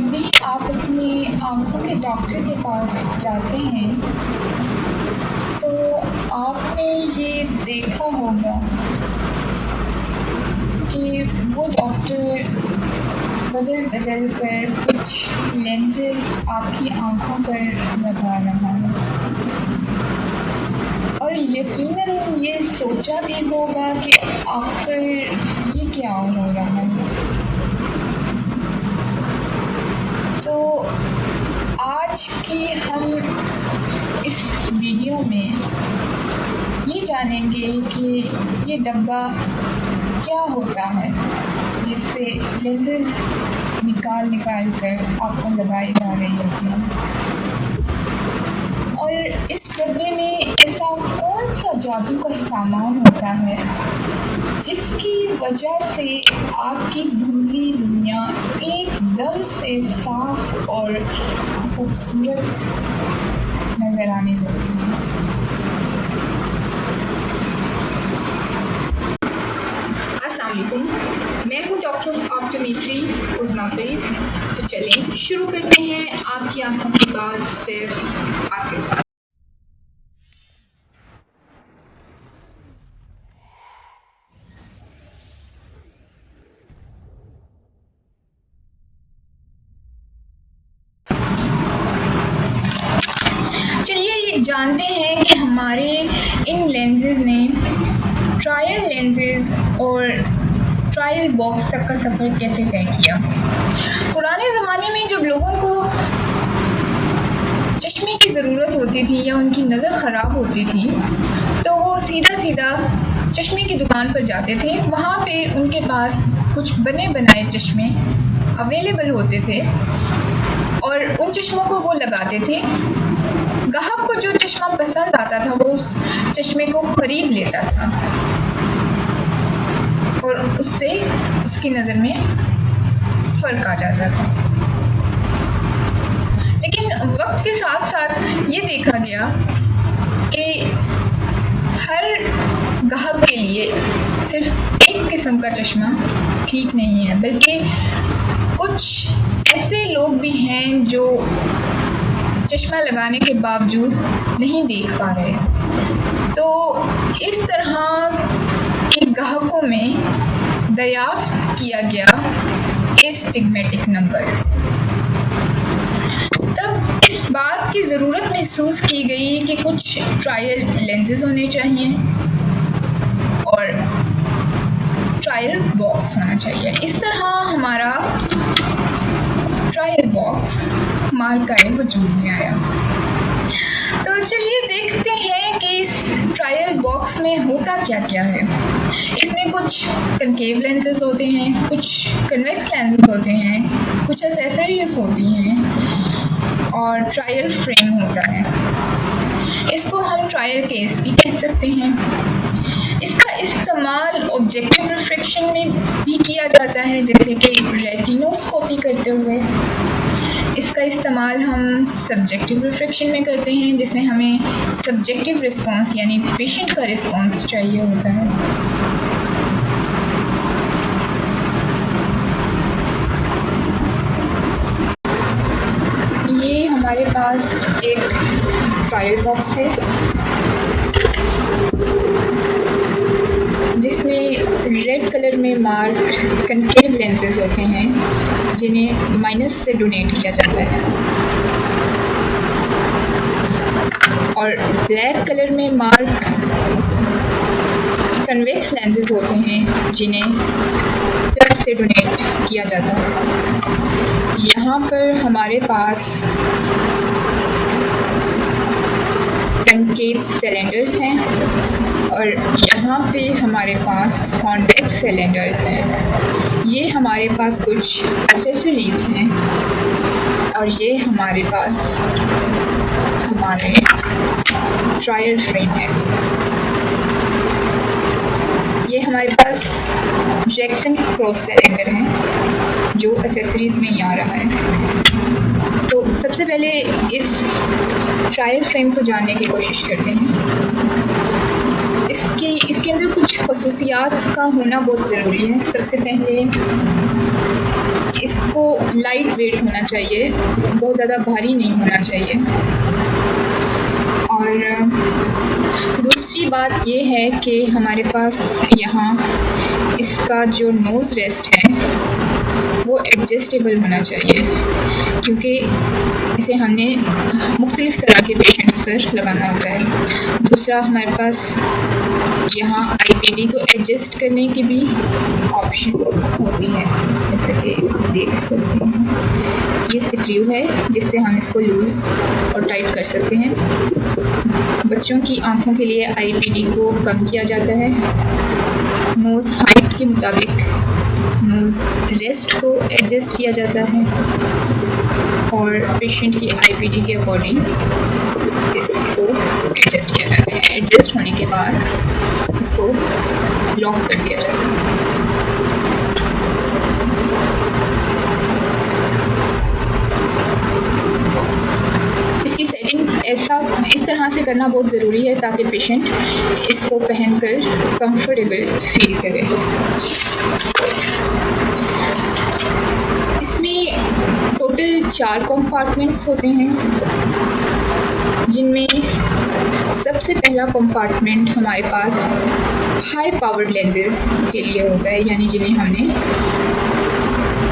जब भी आप अपनी आँखों के डॉक्टर के पास जाते हैं तो आपने ये देखा होगा कि वो डॉक्टर बदल बदल कर कुछ लेंसेज आपकी आँखों पर लगा रहा है और यकीनन ये सोचा भी होगा कि आखिर ये क्या हो रहा है। तो आज की हम इस वीडियो में ये जानेंगे कि ये डब्बा क्या होता है जिससे लेंसेज निकाल कर आपको लगाई जा रही होती हैं और इस डब्बे में ऐसा कौन सा जादू का सामान होता है जिसकी वजह से आपकी धुंधली दुनिया एकदम से साफ और खूबसूरत नजर आने लगती है। अस्सलाम वालेकुम, मैं हूँ डॉक्टर ऑफ ऑप्टोमेट्री उज़मा फरीद। तो चलें शुरू करते हैं आपकी आंखों की बात सिर्फ आपके साथ। चलिए ये जानते हैं कि हमारे इन लेंसेज ने ट्रायल लेंसेज और ट्रायल बॉक्स तक का सफ़र कैसे तय किया। पुराने ज़माने में जब लोगों को चश्मे की ज़रूरत होती थी या उनकी नज़र ख़राब होती थी तो वो सीधा सीधा चश्मे की दुकान पर जाते थे। वहाँ पे उनके पास कुछ बने बनाए चश्मे अवेलेबल होते थे और उन चश्मों को वो लगाते थे। ग्राहक को जो चश्मा पसंद आता था वो उस चश्मे को खरीद लेता था और उससे उसकी नज़र में फ़र्क आ जाता था। लेकिन वक्त के साथ साथ ये देखा गया कि हर ग्राहक के लिए सिर्फ एक किस्म का चश्मा ठीक नहीं है, बल्कि कुछ ऐसे लोग भी हैं जो चश्मा लगाने के बावजूद नहीं देख पा रहे। तो इस तरह के ग्राहकों में दरियाफ्त किया गया एस्टिग्मेटिक नंबर। तब इस बात की ज़रूरत महसूस की गई कि कुछ ट्रायल लेंसेज होने चाहिए और ट्रायल बॉक्स होना चाहिए। इस तरह हमारा ट्रायल बॉक्स मार्काए वजूद में आया। तो चलिए देखते हैं कि इस ट्रायल बॉक्स में होता क्या क्या है। इसमें कुछ कनकेव लेंसेज होते हैं, कुछ कन्वेक्स लेंसेज होते हैं, कुछ एक्सेसरीज होती हैं और ट्रायल फ्रेम होता है। इसको हम ट्रायल केस भी कह सकते हैं। इसका इस्तेमाल ऑब्जेक्टिव रिफ्रैक्शन में भी किया जाता है, जैसे कि रेटिनोस्कोपी करते हुए। इसका इस्तेमाल हम सब्जेक्टिव रिफ्रैक्शन में करते हैं, जिसमें हमें सब्जेक्टिव रिस्पांस यानी पेशेंट का रिस्पांस चाहिए होता है। ये हमारे पास एक ट्रायल बॉक्स है जिसमें रेड कलर में मार्क कनकेव लेंसेज होते हैं जिन्हें माइनस से डोनेट किया जाता है और ब्लैक कलर में मार्क कन्वेक्स लेंसेज होते हैं जिन्हें प्लस से डोनेट किया जाता है। यहाँ पर हमारे पास कनकेव सिलेंडर्स हैं और यहाँ पे हमारे पास कॉन्वेक्स सिलेंडर्स हैं। ये हमारे पास कुछ एक्सेसरीज हैं और ये हमारे पास हमारे ट्रायल फ्रेम है। ये हमारे पास जैक्सन क्रॉस सिलेंडर है जो एक्सेसरीज में ही आ रहा है। तो सबसे पहले इस ट्रायल फ्रेम को जानने की कोशिश करते हैं। इसके अंदर कुछ खसूसियात का होना बहुत ज़रूरी है। सबसे पहले इसको लाइट वेट होना चाहिए, बहुत ज़्यादा भारी नहीं होना चाहिए। और दूसरी बात ये है कि हमारे पास यहाँ इसका जो नोज़ रेस्ट है वो एडजस्टेबल होना चाहिए, क्योंकि इसे हमने मुख्तलिफ तरह के पेशेंट्स पर लगाना होता है। दूसरा, हमारे पास यहाँ आईपीडी को एडजस्ट करने की भी ऑप्शन होती है, जैसे कि देख सकते हैं ये स्क्रू है जिससे हम इसको लूज़ और टाइट कर सकते हैं। बच्चों की आंखों के लिए आईपीडी को कम किया जाता है। नोज़ हाइट के मुताबिक नोज़ रेस्ट को एडजस्ट किया जाता है और पेशेंट की आईपीडी के अकॉर्डिंग इसको एडजस्ट किया जाता है। एडजस्ट होने के बाद इसको लॉक कर दिया जाता है। इसकी सेटिंग्स इस तरह से करना बहुत ज़रूरी है ताकि पेशेंट इसको पहनकर कंफर्टेबल फील करे। इसमें टोटल 4 कंपार्टमेंट्स होते हैं, जिनमें सबसे पहला कंपार्टमेंट हमारे पास हाई पावर्ड लेंसेज के लिए होता है, यानी जिन्हें हमने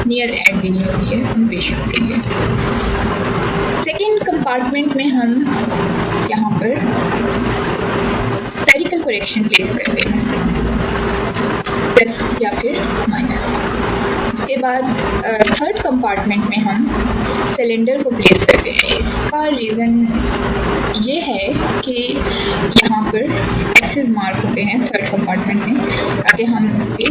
नियर एड देनी होती है उन पेशेंट्स के लिए। सेकेंड कंपार्टमेंट में हम यहाँ पर स्फेरिकल करेक्शन प्लेस करते हैं, प्लस या फिर माइनस। उसके बाद थर्ड कंपार्टमेंट में हम सिलेंडर को प्लेस करते हैं। इसका रीज़न ये है कि यहाँ पर एक्सिस मार्क होते हैं थर्ड कंपार्टमेंट में, ताकि हम उसके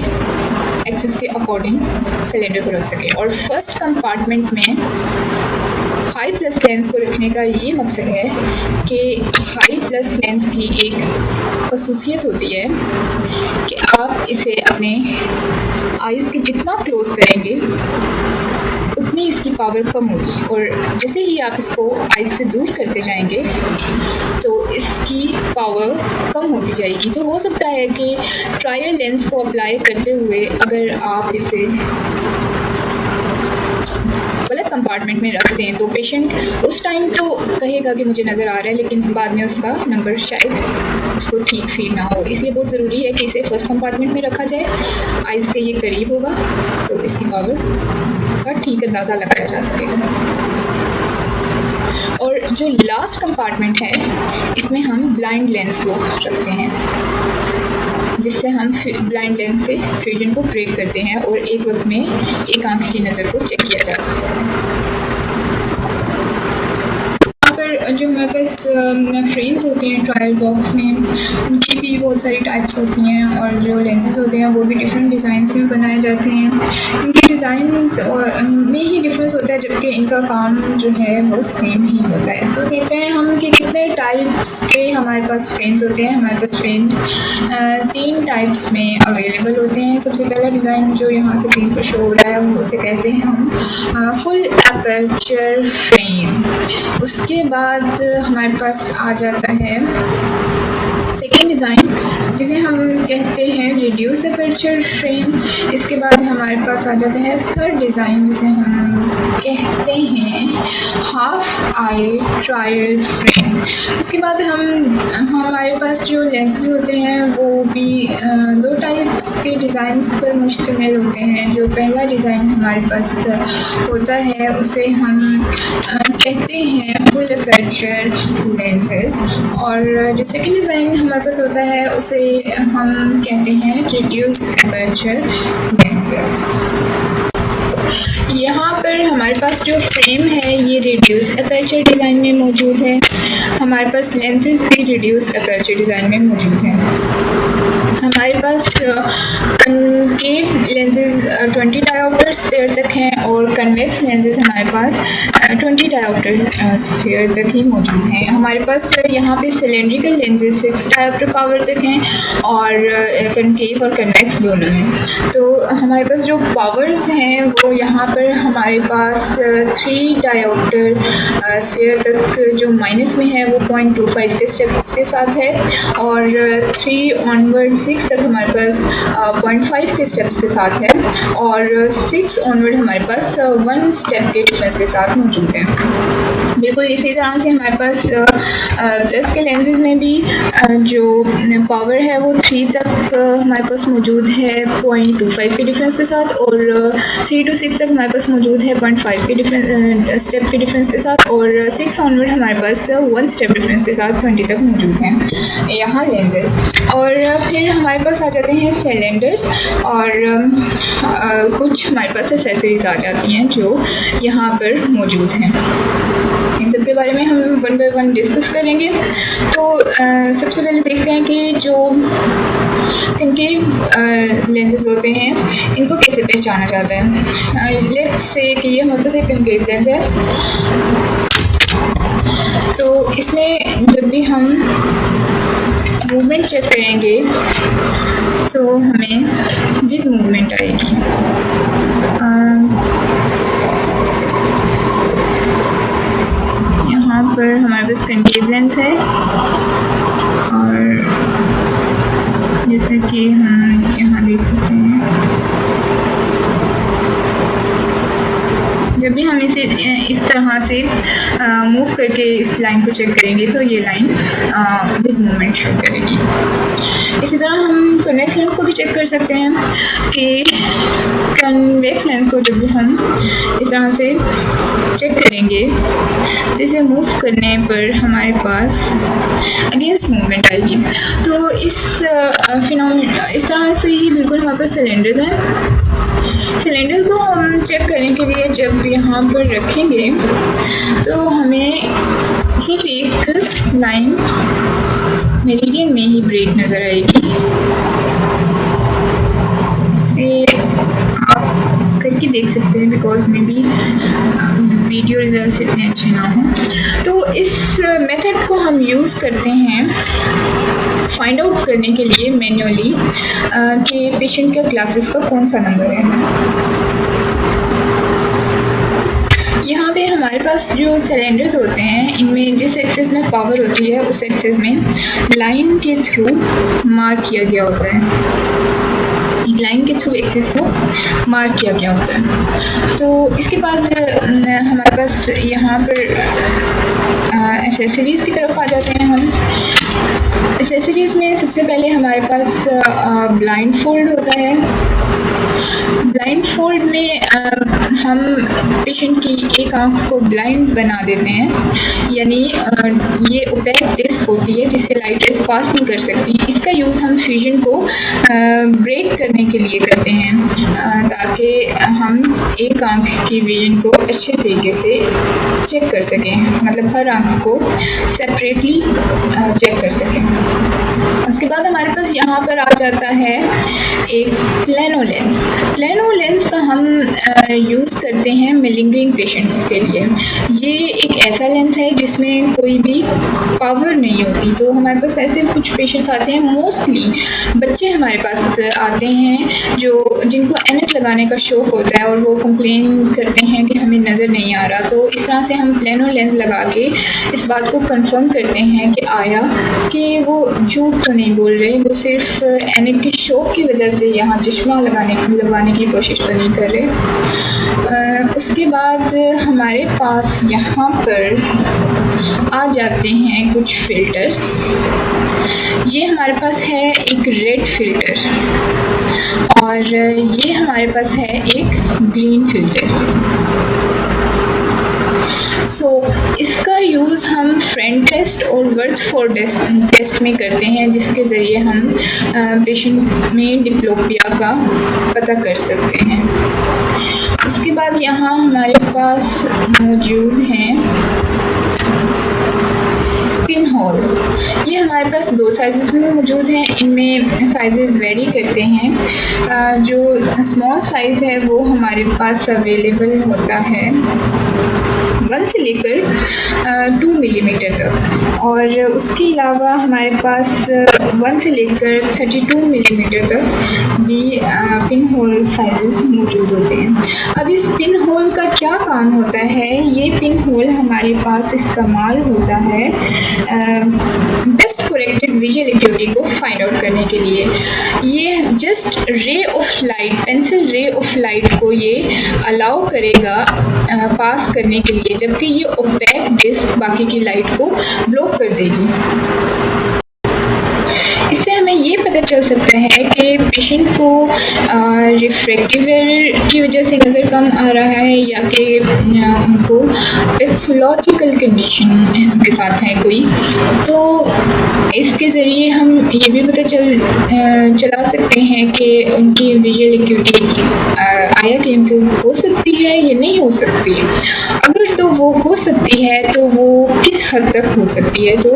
एक्सिस के अकॉर्डिंग सिलेंडर को रख सकें। और फर्स्ट कंपार्टमेंट में हाई प्लस लेंस को रखने का ये मकसद है कि हाई प्लस लेंस की एक खसूसियत होती है कि आप इसे अपने आइज़ के जितना क्लोज करेंगे उतनी इसकी पावर कम होगी, और जैसे ही आप इसको आइज़ से दूर करते जाएंगे तो इसकी पावर कम होती जाएगी। तो हो सकता है कि ट्रायल लेंस को अप्लाई करते हुए अगर आप इसे गलत कंपार्टमेंट में रखते हैं तो पेशेंट उस टाइम तो कहेगा कि मुझे नज़र आ रहा है, लेकिन बाद में उसका नंबर शायद उसको ठीक फील ना हो। इसलिए बहुत ज़रूरी है कि इसे फर्स्ट कंपार्टमेंट में रखा जाए, आइज़ के ये करीब होगा तो इसकी पावर का ठीक अंदाज़ा लगाया जा सकेगा। और जो लास्ट कंपार्टमेंट है इसमें हम ब्लाइंड लेंस को रखते हैं, जिससे हम ब्लाइंड लेंस से फ्यूजन को ब्रेक करते हैं और एक वक्त में एक आंख की नज़र को चेक किया जा सकता है। जो हमारे पास फ्रेम्स होते हैं ट्रायल बॉक्स में, उनकी भी बहुत सारी टाइप्स होती हैं, और जो लेंसेज होते हैं वो भी डिफरेंट डिज़ाइंस में बनाए जाते हैं। इनके डिज़ाइंस और में ही डिफरेंस होता है, जबकि इनका काम जो है वो सेम ही होता है। तो देखते हैं हम कि कितने टाइप्स के हमारे पास फ्रेम्स होते हैं। हमारे पास फ्रेम 3 टाइप्स में अवेलेबल होते हैं। सबसे पहला डिज़ाइन जो यहाँ से स्क्रीन पर शो हो रहा है वो उसे कहते हैं हम फुल एपर्चर फ्रेम। उसके बाद हमारे पास आ जाता है सेकेंड डिज़ाइन जिसे हम कहते हैं रिड्यूस एपर्चर फ्रेम। इसके बाद हमारे पास आ जाता है थर्ड डिज़ाइन जिसे हम कहते हैं हाफ आई ट्रायल फ्रेम। उसके बाद हमारे पास जो लेंसेज होते हैं वो भी 2 टाइप्स के डिज़ाइंस पर मुश्तमिल होते हैं। जो पहला डिज़ाइन हमारे पास होता है उसे हम कहते हैं फुल एपर्चर लेंसेज, और जो सेकेंड डिज़ाइन हमारे पास होता है उसे हम कहते हैं रिड्यूस एपर्चर लेंसेज। यहाँ पर हमारे पास जो फ्रेम है ये रिड्यूस एपर्चर डिज़ाइन में मौजूद है। हमारे पास लेंसेज भी रिड्यूस एपर्चर डिज़ाइन में मौजूद हैं। हमारे पास कनकेव लेंसेज 20 डायोप्टर स्फीयर तक हैं, और कन्वेक्स लेंसेज हमारे पास 20 डायोप्टर स्फीयर तक ही मौजूद हैं। हमारे पास यहाँ पे सिलेंड्रिकल लेंसेज 6 डायोप्टर पावर तक हैं, और कनकेव और कन्वेक्स दोनों हैं। तो हमारे पास जो पावर्स हैं वो यहाँ पर हमारे पास 3 डायोप्टर स्फीयर तक जो माइनस में है वो 0.25 के स्टेप्स के साथ है, और 3 ऑनवर्ड 6 तक हमारे हमारे पास 0.5 के स्टेप्स के साथ है और 6 ऑनवर्ड हमारे पास 1 स्टेप के डिफरेंस के साथ मौजूद है। बिल्कुल इसी तरह से हमारे पास प्लस के लेंसेज में भी जो पावर है वो 3 तक हमारे पास मौजूद है 0.25 के डिफरेंस के साथ, और 3 to 6 तक हमारे पास मौजूद है 0.5 के डिफरेंस स्टेप के डिफरेंस के साथ, और 6 ऑनवर्ड हमारे पास 1 स्टेप डिफरेंस के साथ 20 तक मौजूद हैं यहाँ लेंसेज। और फिर हमारे पास आ जाते हैं सिलेंडर्स, और कुछ हमारे पास एसेसरीज आ जाती हैं जो यहाँ पर मौजूद हैं। इन सब के बारे में हम 1 by 1 डिस्कस करेंगे। तो सबसे पहले देखते हैं कि जो कनकेव लेंसेज होते हैं इनको कैसे पहचाना जाता है। लेट्स से कि ये हमारे पास एक कनकेव लेंस है, तो इसमें जब भी हम मूवमेंट चेक करेंगे तो हमें विद मूवमेंट आएगी। यहाँ पर हमारे पास कनकेव लेंस है, और जैसे कि हम यहाँ देख सकते हैं जब भी हम इसे इस तरह से मूव करके इस लाइन को चेक करेंगे तो ये लाइन विद मूवमेंट शो करेगी। इसी तरह हम कन्वेक्स लेंस को भी चेक कर सकते हैं कि कन्वेक्स लेंस को जब भी हम इस तरह से चेक करेंगे तो इसे मूव करने पर हमारे पास अगेंस्ट मूवमेंट आएगी। तो इस तरह से ही बिल्कुल हमारे पास सिलेंडर्स हैं। सिलेंडर्स को हम चेक करने के लिए जब यहाँ पर रखेंगे तो हमें सिर्फ एक लाइन मेरिडियन में ही ब्रेक नज़र आएगी। इसे आप करके देख सकते हैं, because may be video results इतने अच्छे ना हों। तो इस मेथड को हम यूज़ करते हैं फाइंड आउट करने के लिए मैन्युअली कि पेशेंट का ग्लासेस का कौन सा नंबर है। यहाँ पे हमारे पास जो सिलेंडर्स होते हैं इनमें जिस एक्सेस में पावर होती है उस एक्सेस में लाइन के थ्रू मार्क किया गया होता है। लाइन के थ्रू एक्सेस को मार्क किया गया होता है। तो इसके बाद हमारे पास यहाँ पर एसेसरीज़ की तरफ आ जाते हैं हम। एसेसरीज़ में सबसे पहले हमारे पास ब्लाइंड फोल्ड होता है। ब्लाइंड फोल्ड में हम पेशेंट की एक आंख को ब्लाइंड बना देते हैं, यानी ये ओपेक डिस्क होती है जिससे लाइट रेज पास नहीं कर सकती। इसका यूज़ हम फ्यूजन को ब्रेक करने के लिए करते हैं ताकि हम एक आंख की विजन को अच्छे तरीके से चेक कर सकें, मतलब हर आंख को सेपरेटली चेक कर सकें। उसके बाद हमारे पास यहाँ पर आ जाता है एक प्लेनो लेंस। प्लेनो लेंस का हम यूज़ करते हैं मेलिंगरिंग पेशेंट्स के लिए। ये एक ऐसा लेंस है जिसमें कोई भी पावर नहीं होती। तो हमारे पास ऐसे कुछ पेशेंट्स आते हैं, मोस्टली बच्चे हमारे पास आते हैं जिनको एनक लगाने का शौक़ होता है और वो कंप्लेन करते हैं कि हमें नज़र नहीं आ रहा। तो इस तरह से हम प्लेनो लेंस लगा के इस बात को कंफर्म करते हैं कि आया कि वो झूठ तो नहीं बोल रहे, वो सिर्फ एनक के शौक़ की वजह से यहाँ चश्मा लगवाने की कोशिश तो नहीं कर रहे। उसके बाद हमारे पास यहाँ पर आ जाते हैं कुछ फ़िल्टर्स। ये हमारे पास है एक रेड फ़िल्टर और ये हमारे पास है एक ग्रीन फ़िल्टर। इसका यूज़ हम फ्रेंड टेस्ट और वर्थफोर्ड टेस्ट में करते हैं, जिसके ज़रिए हम पेशेंट में डिप्लोपिया का पता कर सकते हैं। उसके बाद यहाँ हमारे पास मौजूद हैं पिन होल। ये हमारे पास 2 साइज़ में मौजूद हैं। इनमें साइज़ वेरी करते हैं। जो स्मॉल साइज़ है वो हमारे पास अवेलेबल होता है 1 से लेकर 2 मिलीमीटर तक, और उसके अलावा हमारे पास 1 से लेकर 32 मिलीमीटर तक भी पिन होल साइजेस मौजूद होते हैं। अब इस पिन होल का क्या काम होता है? ये पिन होल हमारे पास इस्तेमाल होता है बेस्ट करेक्टेड विजुअल एक्यूटी को फाइंड आउट करने के लिए। ये just ray of light, pencil ray of light को ये अलाउ करेगा पास करने के लिए, जबकि ये ओपेक डिस्क बाकी की लाइट को ब्लॉक कर देगी। इससे हमें ये पता चल सकता है कि पेशेंट को रिफ्रैक्टिव एरर की वजह से नज़र कम आ रहा है या कि उनको पैथोलॉजिकल कंडीशन के साथ है कोई। तो इसके ज़रिए हम ये भी पता चला सकते हैं कि उनकी विजुअल एक्यूटी आया कि इम्प्रूव हो सकती है या नहीं हो सकती है। अगर तो वो हो सकती है तो वो किस हद तक हो सकती है। तो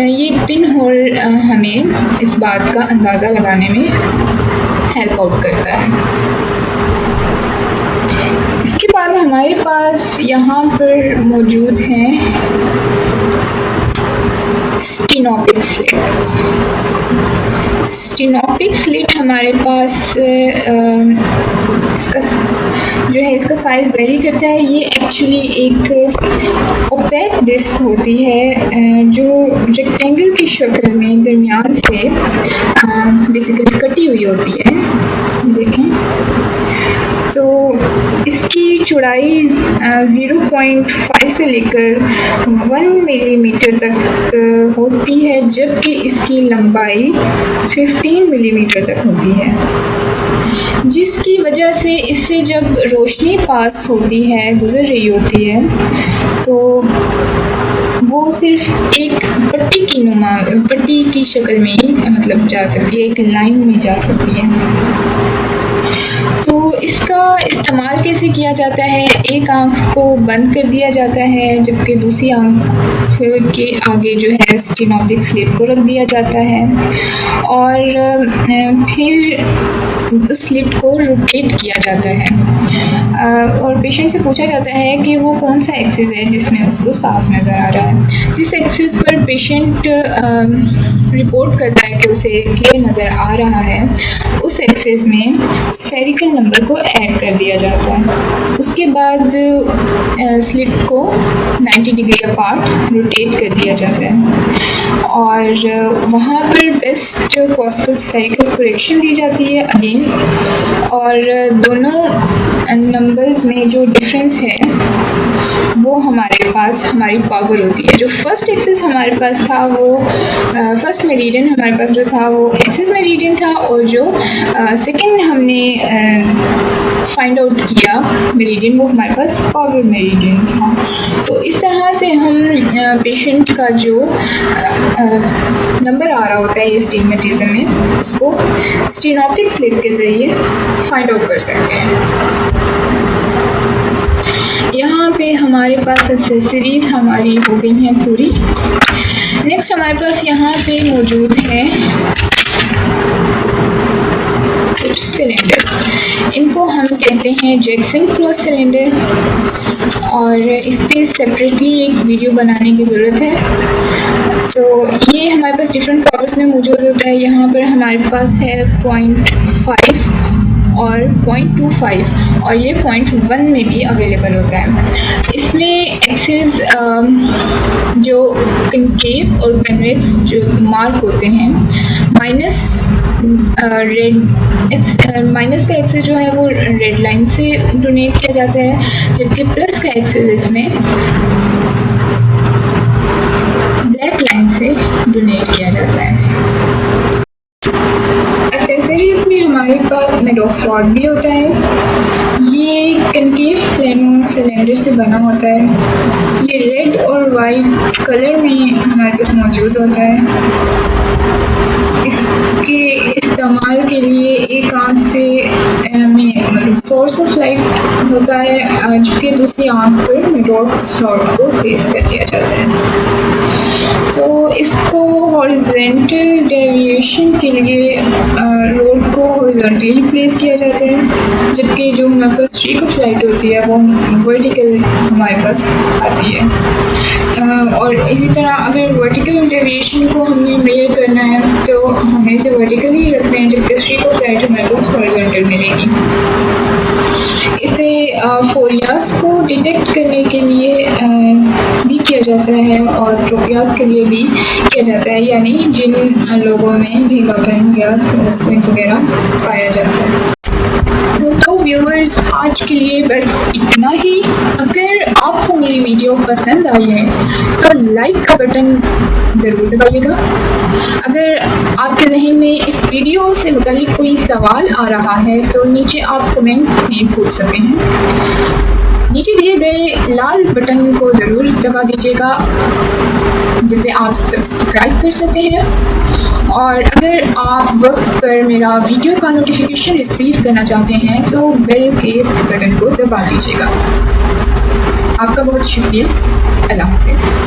ये पिन होल हमें इस बात का अंदाज़ा लगाने में हेल्प आउट करता है। इसके बाद हमारे पास यहाँ पर मौजूद हैं स्टेनोपिक स्लिट। स्टेनोपिक स्लिट हमारे पास इसका जो है इसका साइज़ वेरी करता है। ये एक्चुअली एक ओपेक डिस्क होती है जो रेक्टेंगल की शक्ल में दरमियान से बेसिकली कटी हुई होती है। देखें तो इसकी चौड़ाई 0.5 से लेकर 1 मिलीमीटर तक होती है, जबकि इसकी लंबाई 15 मिलीमीटर तक होती है, जिसकी वजह से इससे जब रोशनी पास होती है, गुजर रही होती है, तो वो सिर्फ एक पट्टी की शक्ल में ही मतलब जा सकती है, एक लाइन में जा सकती है। तो इसका इस्तेमाल कैसे किया जाता है? एक आँख को बंद कर दिया जाता है, जबकि दूसरी आँख के आगे जो है स्टेनोपिक स्लिट को रख दिया जाता है, और फिर उस स्लिट को रोटेट किया जाता है, और पेशेंट से पूछा जाता है कि वो कौन सा एक्सिस है जिसमें उसको साफ नज़र आ रहा है। जिस एक्सिस पर पेशेंट रिपोर्ट करता है कि उसे क्लियर नज़र आ रहा है, उस एक्सिस में स्फेरिकल नंबर को ऐड कर दिया जाता है। उसके बाद स्लिट को 90 डिग्री अपार्ट रोटेट कर दिया जाता है, और वहाँ पर बेस्ट पॉसिबल स्फेरिकल करेक्शन दी जाती है अगेन, और दोनों नंबर्स में जो डिफरेंस है वो हमारे पास हमारी पावर होती है। जो फर्स्ट एक्सिस हमारे पास था वो फर्स्ट मेरिडियन हमारे पास जो था वो एक्सिस मेरिडियन था, और जो सेकंड हमने फाइंड आउट किया मेरिडियन वो हमारे पास पावर मेरिडियन था। तो इस तरह से हम पेशेंट का जो नंबर आ रहा होता है एस्टिग्मेटिज्म में, उसको स्टेनोपिक स्लिट के ज़रिए फाइंड आउट कर सकते हैं। यहाँ पे हमारे पास एक्सेसरीज हमारी हो गई हैं पूरी। नेक्स्ट हमारे पास यहाँ पे मौजूद है कुछ सिलेंडर। इनको हम कहते हैं जैक्सन क्रॉस सिलेंडर, और इस पर सेपरेटली एक वीडियो बनाने की ज़रूरत है। तो ये हमारे पास डिफरेंट पावर्स में मौजूद होता है। यहाँ पर हमारे पास है 0.5 और 0.25, और ये 0.1 में भी अवेलेबल होता है। इसमें एक्सिस जो कनकेव और कन्वेक्स जो मार्क होते हैं, माइनस का एक्सिस जो है वो रेड लाइन से डोनेट किया जाता है, जबकि प्लस का एक्सिस इसमें ब्लैक लाइन से डोनेट किया जाता है। एक्सेसरीज में हमारे पास मेडॉक्स रॉड भी होता है। ये कनकेव प्लेनो सिलेंडर से बना होता है। ये रेड और वाइट कलर में हमारे पास मौजूद होता है। इसके इस्तेमाल के लिए एक आँख से में सोर्स ऑफ लाइट होता है, जबकि दूसरी आँख पर मेडॉक्स रॉड को फेस कर दिया जाता है। तो इसको हॉरिजॉन्टल डेविएशन के लिए रोड को हॉरिजॉन्टली प्लेस किया जाता है, जबकि जो हमारे पास स्ट्रीक ऑफ लाइट होती है वो वर्टिकल हमारे पास आती है। और इसी तरह अगर वर्टिकल डेविएशन को हमने मेजर करना है तो हमें इसे वर्टिकली रखना है, जबकि स्ट्रीक ऑफ लाइट हमारे पास हॉरिजॉन्टल मिलेगी। इसे फोरियास को डिटेक्ट करने के लिए भी किया जाता है और ट्रोपियास के लिए भी किया जाता है, यानी जिन लोगों में भीगापन या स्विंग वगैरह पाया जाता है। तो व्यूअर्स, आज के लिए बस इतना ही। अगर आपको मेरी वीडियो पसंद आई है तो लाइक का बटन ज़रूर दबाइएगा। अगर आपके जहन में इस वीडियो से मुताल्लिक कोई सवाल आ रहा है तो नीचे आप कमेंट्स में पूछ सकते हैं। नीचे दिए गए लाल बटन को ज़रूर दबा दीजिएगा जिसे आप सब्सक्राइब कर सकते हैं, और अगर आप वक्त पर मेरा वीडियो का नोटिफिकेशन रिसीव करना चाहते हैं तो बेल के बटन को दबा दीजिएगा। आपका बहुत शुक्रिया। अल्लाह हाफ़िज़।